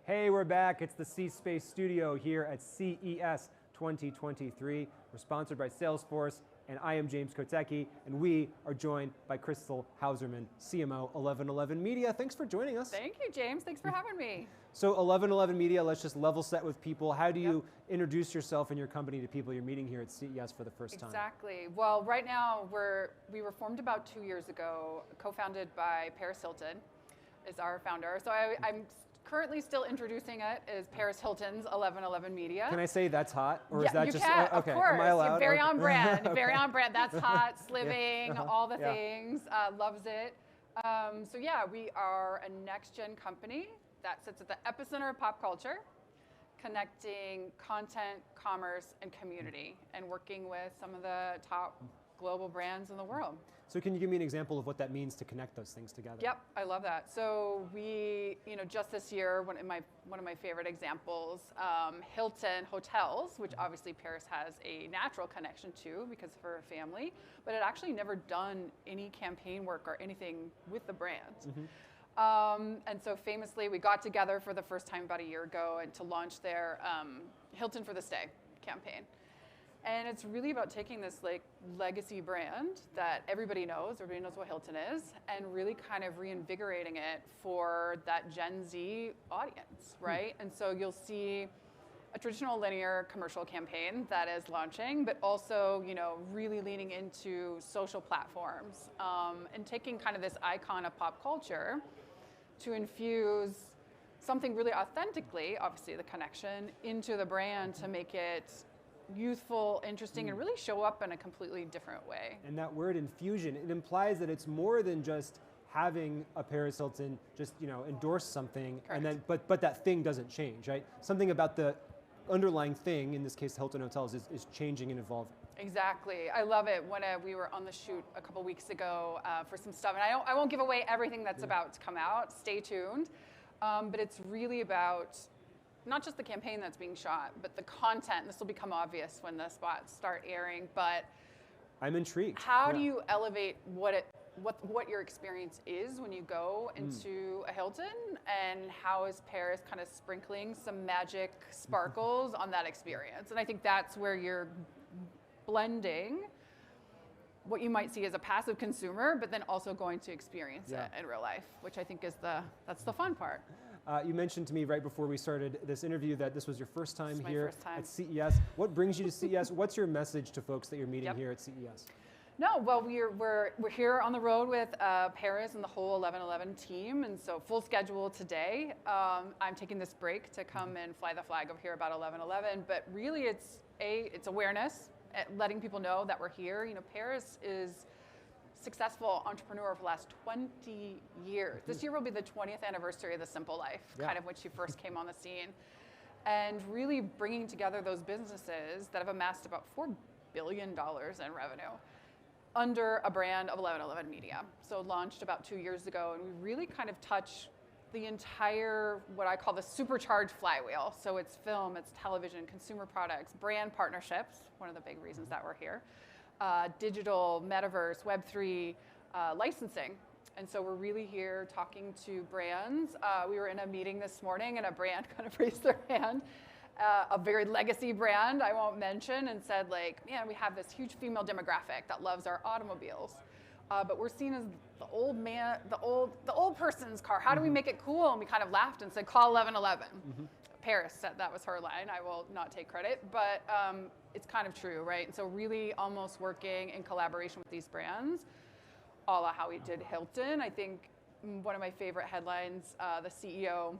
Hey, we're back. It's the C Space Studio here at CES 2023. We're sponsored by Salesforce, and I am James Kotecki, and we are joined by Krystal Hauserman, CMO 1111 Media. Thanks for joining us. Thank you, James. Thanks for having me. So 1111 Media, let's just level set with people. How do you introduce yourself and your company to people you're meeting here at CES for the first time? Exactly. Well, right now we were formed about 2 years ago, co-founded by Paris Hilton, is our founder. So I'm currently still introducing it as Paris Hilton's 1111 Media. Can I say that's hot, or yeah, is that you just can, okay? Of course. Am I allowed? Very Okay. on brand. Okay. Very on brand. That's hot, sliving, all the Yeah. things. Loves it. So yeah, we are a next-gen company that sits at the epicenter of pop culture, connecting content, commerce, and community, and working with some of the top global brands in the world. So can you give me an example of what that means to connect those things together? Yep, I love that. So we, just this year, one of my favorite examples, Hilton Hotels, which obviously Paris has a natural connection to because of her family, but had actually never done any campaign work or anything with the brand. Mm-hmm. And so famously, we got together for the first time about a year ago and to launch their Hilton for the Stay campaign. And it's really about taking this legacy brand that everybody knows what Hilton is, and really kind of reinvigorating it for that Gen Z audience, right? And so you'll see a traditional linear commercial campaign that is launching, but also, really leaning into social platforms and taking kind of this icon of pop culture to infuse something really authentically, obviously the connection, into the brand to make it youthful, interesting, and really show up in a completely different way. And that word infusion, it implies that it's more than just having a Paris Hilton just endorse something. Correct. And then but that thing doesn't change, right? Something about the underlying thing, in this case Hilton Hotels, is changing and evolving. Exactly. I love it. When we were on the shoot a couple weeks ago for some stuff, and I won't give away everything that's about to come out, stay tuned, but it's really about not just the campaign that's being shot, but the content. This will become obvious when the spots start airing, but I'm intrigued. How do you elevate what your experience is when you go into a Hilton, and how is Paris kind of sprinkling some magic sparkles on that experience? And I think that's where you're blending what you might see as a passive consumer, but then also going to experience it in real life, which I think is that's the fun part. You mentioned to me right before we started this interview that this was your first time here at CES. What brings you to CES? What's your message to folks that you're meeting here at CES? No, well, we're here on the road with Paris and the whole 1111 team, and so full schedule today. I'm taking this break to come and fly the flag over here about 1111, but really it's awareness, letting people know that we're here. Paris is successful entrepreneur for the last 20 years. This year will be the 20th anniversary of The Simple Life, kind of when she first came on the scene. And really bringing together those businesses that have amassed about $4 billion in revenue under a brand of 1111 Media. So launched about 2 years ago, and we really kind of touch the entire, what I call the supercharged flywheel. So it's film, it's television, consumer products, brand partnerships, one of the big reasons that we're here, digital, metaverse, Web3, licensing. And so we're really here talking to brands. We were in a meeting this morning and a brand kind of raised their hand, a very legacy brand I won't mention, and said man, we have this huge female demographic that loves our automobiles. But we're seen as the old person's car. How do we make it cool? And we kind of laughed and said, call 1111. Paris said that was her line. I will not take credit, but it's kind of true, right? And so really almost working in collaboration with these brands, a la how we did Hilton. I think one of my favorite headlines, the CEO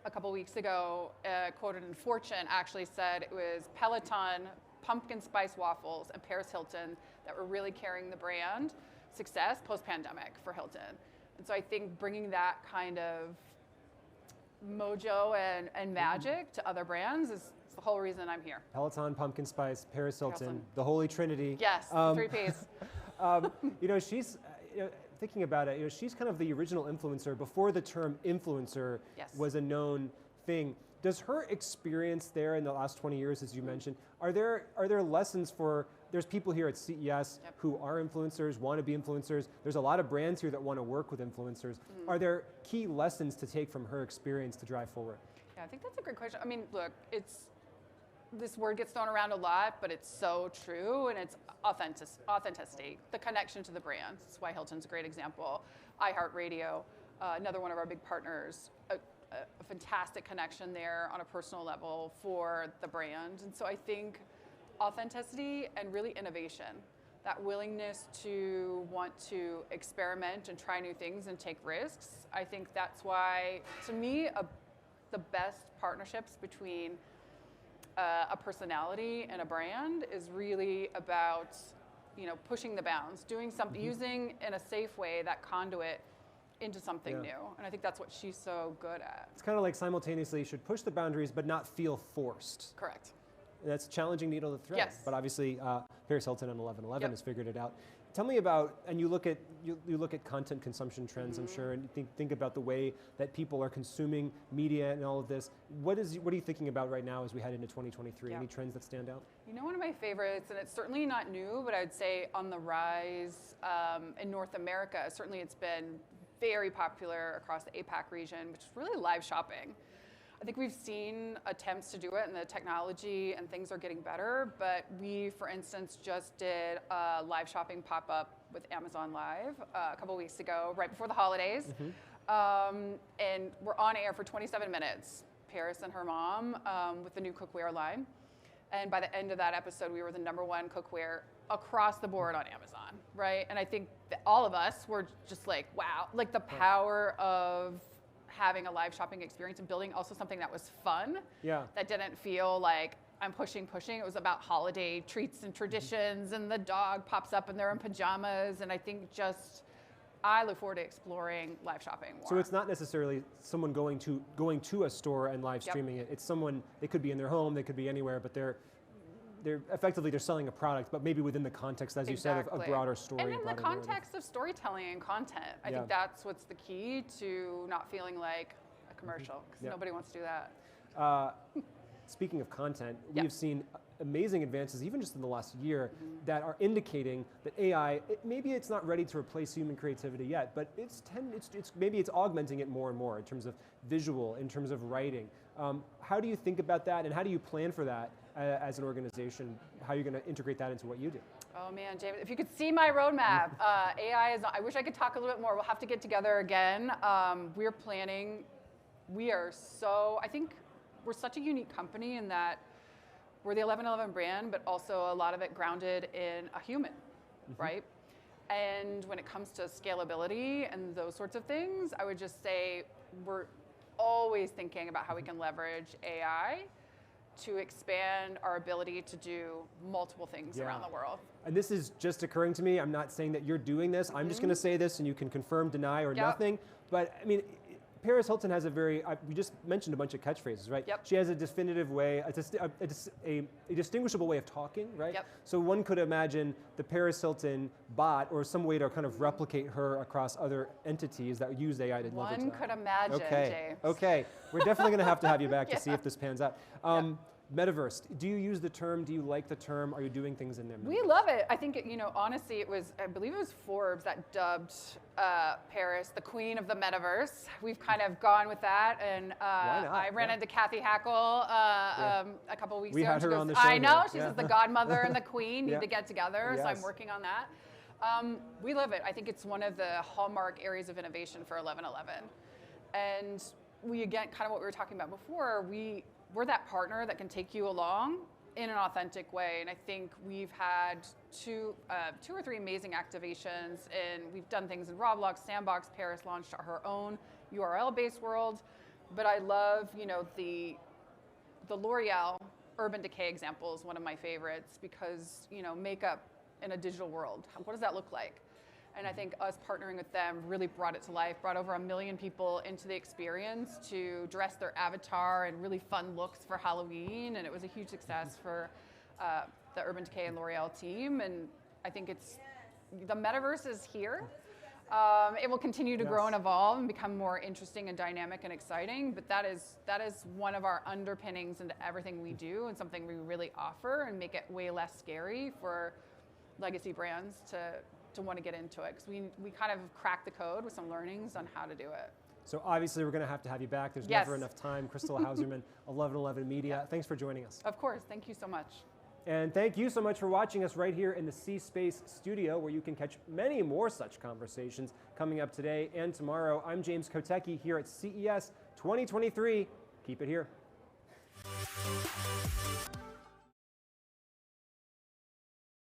a couple weeks ago, quoted in Fortune, actually said it was Peloton, pumpkin spice waffles, and Paris Hilton that were really carrying the brand success post-pandemic for Hilton. And so I think bringing that kind of mojo and magic to other brands is the whole reason I'm here. Peloton, pumpkin spice, Paris Hilton, the Holy Trinity. Yes, 3 Ps. She's thinking about it. She's kind of the original influencer before the term influencer was a known thing. Does her experience there in the last 20 years, as you mentioned, are there lessons for, there's people here at CES who are influencers, want to be influencers. There's a lot of brands here that want to work with influencers. Are there key lessons to take from her experience to drive forward? Yeah, I think that's a great question. I mean, look, this word gets thrown around a lot, but it's so true, and it's authenticity, the connection to the brands. That's why Hilton's a great example. iHeartRadio, another one of our big partners, a fantastic connection there on a personal level for the brand. And so I think authenticity and really innovation, that willingness to want to experiment and try new things and take risks. I think that's why, to me, the best partnerships between a personality and a brand is really about, pushing the bounds, doing something, using in a safe way that conduit into something new. And I think that's what she's so good at. It's kind of like simultaneously you should push the boundaries but not feel forced. Correct. That's a challenging needle to thread. Yes. But obviously Paris Hilton on 11/11 has figured it out. Tell me about, and you look at content consumption trends, I'm sure, and think about the way that people are consuming media and all of this. What are you thinking about right now as we head into 2023? Any trends that stand out? One of my favorites, and it's certainly not new, but I would say on the rise in North America. Certainly it's been very popular across the APAC region, which is really live shopping. I think we've seen attempts to do it, and the technology and things are getting better, but we, for instance, just did a live shopping pop-up with Amazon Live a couple weeks ago, right before the holidays, and we're on air for 27 minutes, Paris and her mom, with the new cookware line. And by the end of that episode, we were the #1 cookware across the board on Amazon, right? And I think that all of us were just like, wow, like the power of having a live shopping experience and building also something that was fun, that didn't feel like I'm pushing. It was about holiday treats and traditions, and the dog pops up and they're in pajamas, and I think I look forward to exploring live shopping more. So it's not necessarily someone going to a store and live streaming it. It's someone, they could be in their home, they could be anywhere, but they're effectively selling a product, but maybe within the context, as you said, of a broader story. And in the context of storytelling and content. I think that's what's the key to not feeling like a commercial, because nobody wants to do that. Speaking of content, we've seen amazing advances, even just in the last year, that are indicating that AI, maybe it's not ready to replace human creativity yet, but maybe it's augmenting it more and more in terms of visual, in terms of writing. How do you think about that, and how do you plan for that as an organization? How are you going to integrate that into what you do? Oh man, James, if you could see my roadmap, AI is, I wish I could talk a little bit more. We'll have to get together again. We're planning, I think we're such a unique company in that we're the 11/11 brand, but also a lot of it grounded in a human, right? And when it comes to scalability and those sorts of things, I would just say we're always thinking about how we can leverage AI to expand our ability to do multiple things around the world. And this is just occurring to me. I'm not saying that you're doing this. I'm just going to say this, and you can confirm, deny, or nothing. But I mean, Paris Hilton has we just mentioned a bunch of catchphrases, right? She has a definitive way, a distinguishable way of talking, right? So one could imagine the Paris Hilton bot or some way to kind of replicate her across other entities that use AI to leverage that. One could imagine, James. Okay, we're definitely going to have you back to see if this pans out. Metaverse, do you use the term? Do you like the term? Are you doing things in there? We love it. I think, honestly, I believe it was Forbes that dubbed Paris the queen of the metaverse. We've kind of gone with that, and I ran into Kathy Hackle a couple of weeks ago. We had her on the show. I know, she says the godmother and the queen need to get together, so I'm working on that. We love it. I think it's one of the hallmark areas of innovation for 11/11. And we, again, kind of what we were talking about before, we're that partner that can take you along in an authentic way. And I think we've had two or three amazing activations, and we've done things in Roblox, Sandbox. Paris launched her own URL-based world. But I love, the L'Oreal Urban Decay example is one of my favorites, because, makeup in a digital world, what does that look like? And I think us partnering with them really brought it to life, brought over 1 million people into the experience to dress their avatar in really fun looks for Halloween. And it was a huge success for the Urban Decay and L'Oreal team. And I think the metaverse is here. It will continue to grow and evolve and become more interesting and dynamic and exciting, but that is one of our underpinnings into everything we do and something we really offer and make it way less scary for legacy brands to want to get into it, because we kind of cracked the code with some learnings on how to do it. So obviously we're going to have you back. There's never enough time. Krystal Hauserman, 1111 Media. Thanks for joining us. Of course. Thank you so much. And thank you so much for watching us right here in the C Space Studio, where you can catch many more such conversations coming up today and tomorrow. I'm James Kotecki here at CES 2023. Keep it here.